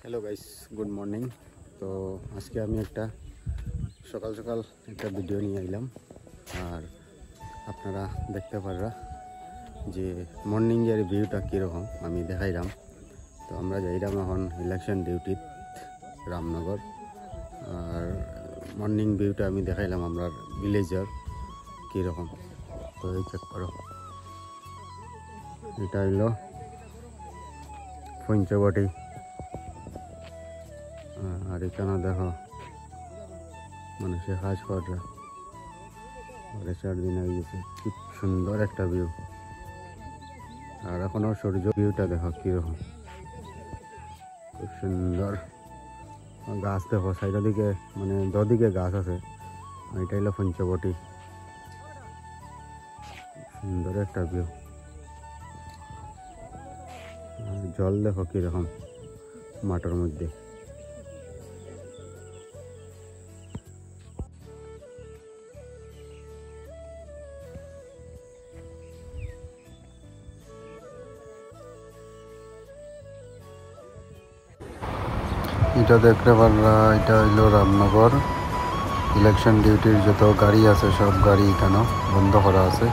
Hello guys, good morning. তো আজকে আমি একটা সকাল সকাল একটা ভিডিও নিয়ে আইলাম। আর আপনারা দেখতে পাররা যে মর্নিংয়ের ভিউটা কীরকম আমি দেখাইলাম। তো আমরা যাইলাম এখন ইলেকশন ডিউটি রামনগর। আর মর্নিং ভিউটা আমি দেখাইলাম আমরা ভিলেজের কীরকম। তো এই চেক করো, এটা হইল পঞ্চবটি। আর এখানে দেখো মানুষের কাজ করে, 4 দিন হয়ে গেছে। খুব সুন্দর একটা ভিউ। আর এখনো সূর্য ভিউটা দেখো কীরকম, খুব সুন্দর। গাছ দেখো সাইডের দিকে, মানে দুদিকে গাছ আছে। এটা হলো পঞ্চবটি, সুন্দর একটা ভিউ। জল দেখো কীরকম মাঠের মধ্যে। এটা দেখতে পারলা, এটা হইলো রামনগর। ইলেকশন ডিউটির যত গাড়ি আছে সব গাড়ি এখানে বন্ধ করা আছে।